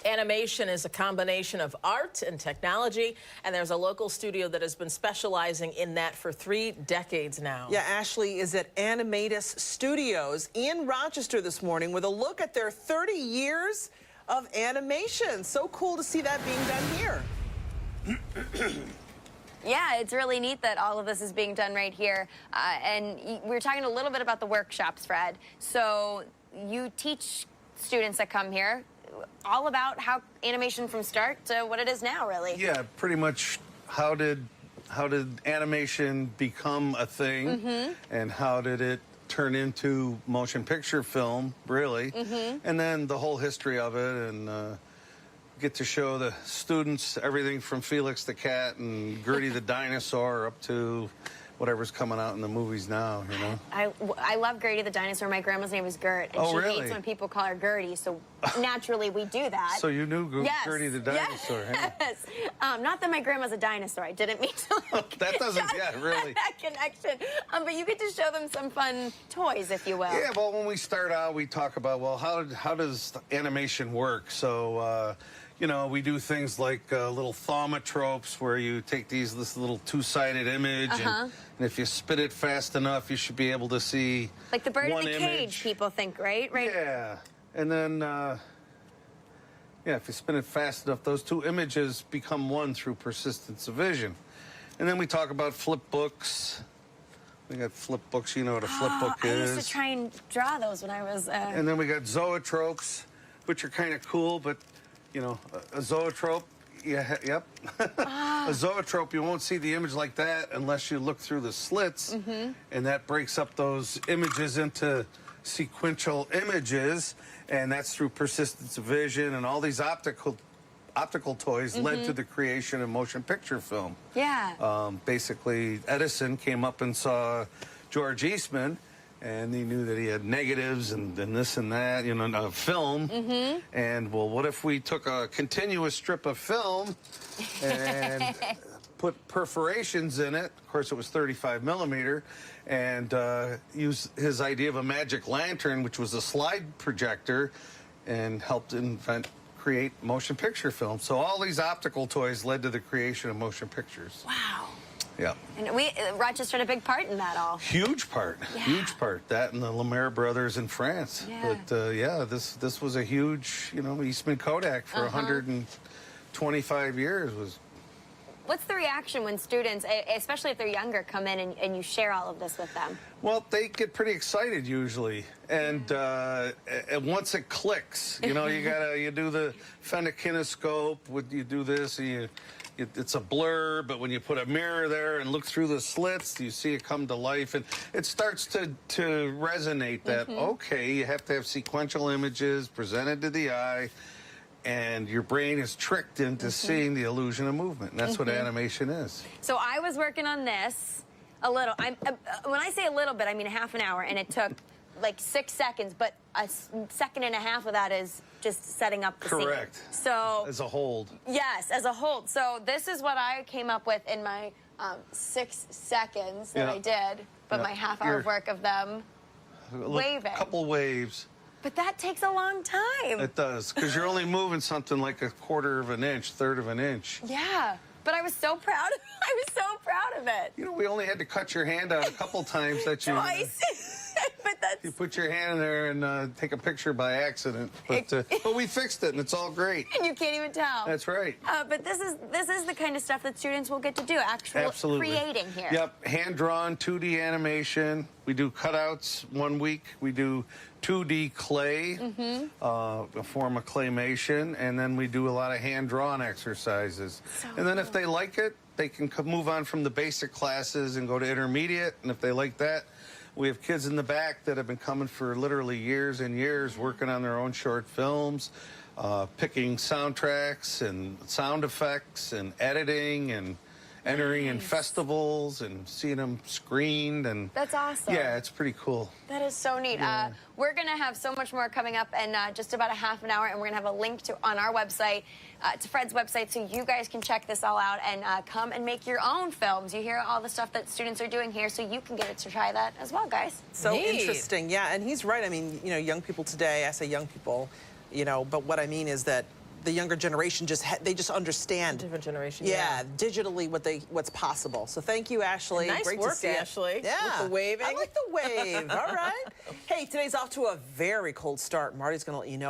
Animation is a combination of art and technology, and there's a local studio that has been specializing in that for 3 decades now. Yeah, Ashley is at Animatus Studios in Rochester this morning with a look at their 30 years of animation. So cool to see that being done here. Yeah, it's really neat that all of this is being done right here. And we were talking a little bit about the workshops, Fred. So you teach students that come here all about how animation from start to what it is now, really. Yeah, pretty much how did animation become a thing, and how did it turn into motion picture film, really, and then the whole history of it, and get to show the students everything from Felix the Cat and Gertie the Dinosaur up to whatever's coming out in the movies now, you know? I love Gertie the Dinosaur. My grandma's name is Gert, and she hates when people call her Gertie, so naturally we do that. So you knew Gertie the Dinosaur, yes. Not that my grandma's a dinosaur. I didn't mean to that doesn't, really. That connection. But you get to show them some fun toys, if you will. Yeah, well, when we start out, we talk about, well, how does animation work? So, you know, we do things like little thaumatropes where you take this little two-sided image, and if you spin it fast enough, you should be able to see like the bird in the image. cage, people think, right? Yeah, and then, yeah, if you spin it fast enough, those two images become one through persistence of vision. And then we talk about flip books. We got flip books, you know what a flip book is. I used to try and draw those when I was... And then we got zoetropes, which are kind of cool, but you know, a zoetrope, a zoetrope, you won't see the image like that unless you look through the slits, and that breaks up those images into sequential images, and that's through persistence of vision, and all these optical toys led to the creation of motion picture film. Yeah. Basically, Edison came up and saw George Eastman, and he knew that he had negatives and this and that, you know, film. And, well, what if we took a continuous strip of film and put perforations in it? Of course, it was 35 millimeter, and used his idea of a magic lantern, which was a slide projector, and helped create motion picture film. So all these optical toys led to the creation of motion pictures. Wow. Yeah. And Rochester had a big part in that all. Huge part. Yeah. Huge part. That and the Lumiere brothers in France. Yeah. But, yeah, this was a huge, you know, Eastman Kodak for 125 years was... What's the reaction when students, especially if they're younger, come in and you share all of this with them? Well, they get pretty excited usually, and once it clicks, you know, you do the phenocinescope, you do this, and it's a blur, but when you put a mirror there and look through the slits, you see it come to life, and it starts to resonate that, okay, you have to have sequential images presented to the eye, and your brain is tricked into seeing the illusion of movement, and that's what animation is. So I was working on this a little. When I say a little bit, I mean a half an hour, and it took like 6 seconds, but a second and a half of that is just setting up the scene. Correct. So as a hold. Yes, as a hold. So this is what I came up with in my 6 seconds that I did, but my half hour work of them waving. A couple waves. But that takes a long time. It does, because you're only moving something like a quarter of an inch, third of an inch. Yeah, but I was so proud. I was so proud of it. You know, we only had to cut your hand out a couple times that you... Twice. But that's... You put your hand in there and take a picture by accident. But we fixed it, and it's all great. And you can't even tell. That's right. But this is the kind of stuff that students will get to do, creating here. Yep, hand-drawn 2D animation. We do cutouts 1 week. We do 2D clay, a form of claymation, and then we do a lot of hand-drawn exercises. And then if they like it, they can move on from the basic classes and go to intermediate, and if they like that, we have kids in the back that have been coming for literally years and years, working on their own short films, picking soundtracks and sound effects and editing and entering in festivals and seeing them screened. And that's awesome. Yeah, it's pretty cool. That is so neat. Yeah. We're going to have so much more coming up in just about a half an hour, and we're going to have a link on our website, to Fred's website, so you guys can check this all out and come and make your own films. You hear all the stuff that students are doing here, so you can get it to try that as well, guys. So interesting. Yeah, and he's right. I mean, you know, young people today, I say young people, you know, but what I mean is that the younger generation they just understand. Different generation. Yeah, digitally what's possible. So thank you, Ashley. Nice Great work, to see Ashley. Yeah, With the waving. I like the wave. All right. Hey, today's off to a very cold start. Marty's going to let you know.